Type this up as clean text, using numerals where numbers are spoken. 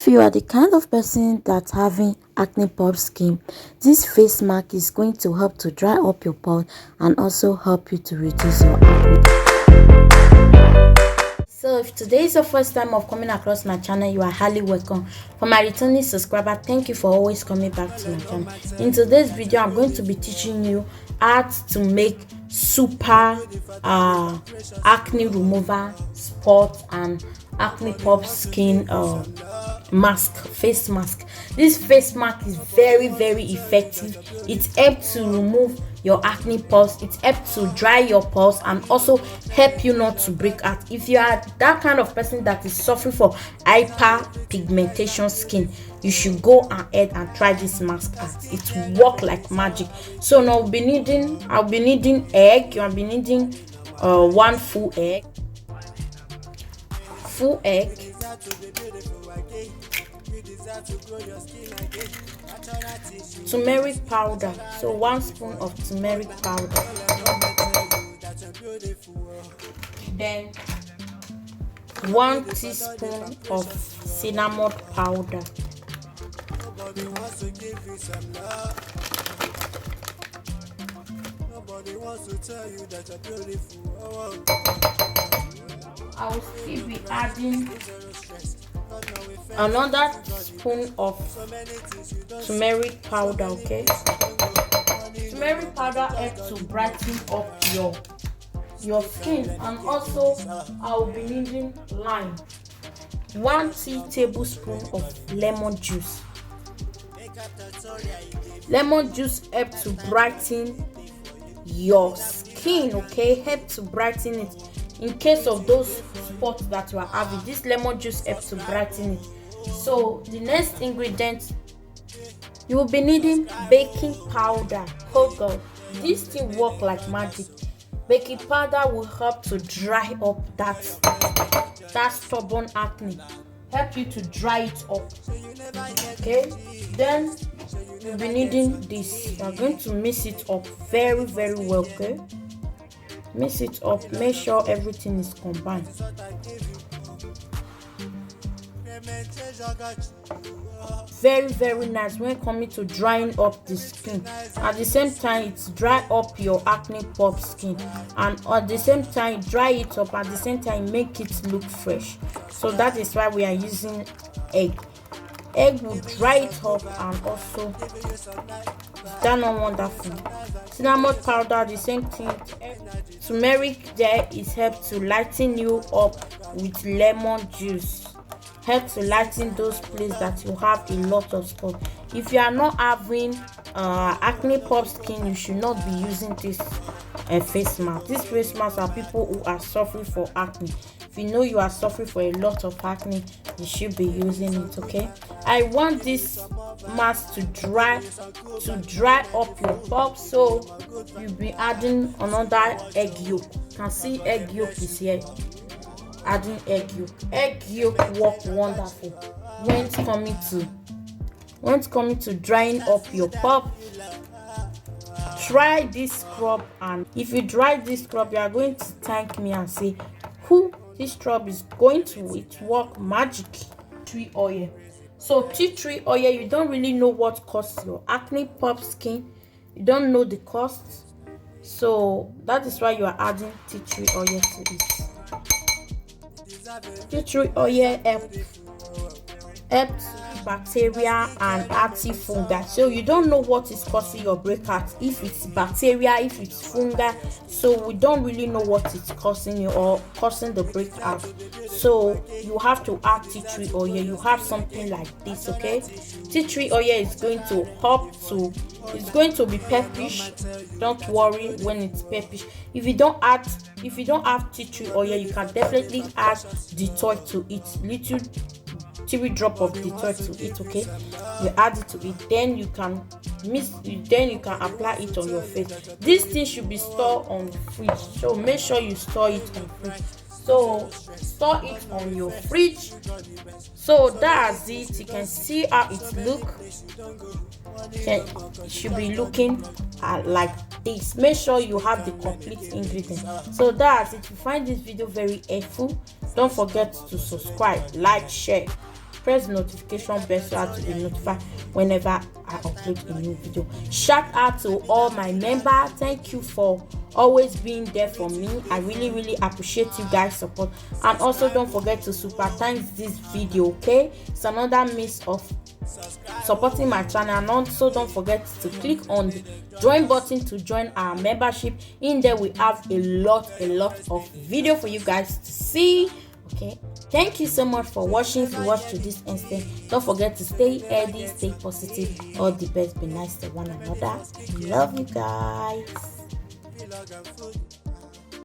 If you are the kind of person that's having acne pore skin, this face mask is going to help to dry up your pores and also help you to reduce your acne. So if today is your first time of coming across my channel, you are highly welcome. For my returning subscriber, thank you for always coming back to my channel. In today's video, I'm going to be teaching you how to make super acne remover spot and acne pore skin face mask. This face mask is very effective. It helps to remove your acne pores, it helps to dry your pores and also help you not to break out. If you are that kind of person that is suffering from hyperpigmentation skin, you should go ahead and try this mask out. It works like magic. So now I'll be needing egg. I'll be needing one full egg, turmeric powder, so 1 spoon of turmeric powder, then 1 teaspoon of cinnamon powder, I will still be adding another spoon of turmeric powder. Okay, turmeric powder helps to brighten up your skin. And also I will be needing lime, 1 tablespoon of lemon juice. Lemon juice helps to brighten your skin. Okay, help to brighten it. In case of those spots that you are having, this lemon juice helps to brighten it. So the next ingredient, you will be needing baking powder. Oh god, this thing work like magic. Baking powder will help to dry up that stubborn acne, help you to dry it up. Okay, then you'll be needing this. You're going to mix it up very well. Okay, mix it up, make sure everything is combined. Very nice when coming to drying up the skin. At the same time, it's dry up your acne pore skin, and at the same time dry it up, at the same time make it look fresh. So that is why we are using egg will dry it up and also that not wonderful. Cinnamon powder, the same thing. Turmeric there is help to lighten you up with lemon juice, help to lighten those places that you have a lot of spots. If you are not having acne pore skin, you should not be using this face mask. This face mask are people who are suffering for acne. If you know you are suffering for a lot of acne, you should be using it. Okay, I want this mask to dry up your pores, so you'll be adding another egg yolk. You can see egg yolk is here. Adding egg yolk work wonderful when it's coming to drying up your pore. Try this scrub, and if you try this scrub, you are going to thank me and say, who this scrub is going to work magic. Tree oil. So tea tree oil, you don't really know what causes your acne pore skin, you don't know the cost, so that is why you are adding tea tree oil to it. Tea tree oil helps bacteria and antifungal. So you don't know what is causing your breakout, if it's bacteria, if it's fungal. So we don't really know what is causing you or causing the breakout. So you have to add tea tree oil. You have something like this. Okay, tea tree oil is going to help to, it's going to be peppish. Don't worry when it's peppish. If you don't have tea tree oil, you can definitely add Dettol to it, little 3 drops of Dettol to it. Okay, you add it to it, then you can apply it on your face. This thing should be stored on the fridge, so make sure you store it on fridge. So store it on your fridge. So that's it. You can see how it look. It should be looking like this. Make sure you have the complete ingredients. So that's it. If you find this video very helpful, don't forget to subscribe, like, share. press the notification bell so as to be notified whenever I upload a new video. Shout out to all my members. Thank you for always being there for me. I really appreciate you guys' support. And also don't forget to super thanks this video, okay? It's another means of supporting my channel. And also don't forget to click on the join button to join our membership. In there we have a lot of video for you guys to see. Okay, thank you so much for watching. If you watched to this instant, don't forget to stay healthy, stay positive, all the best, be nice to one another. Love you guys.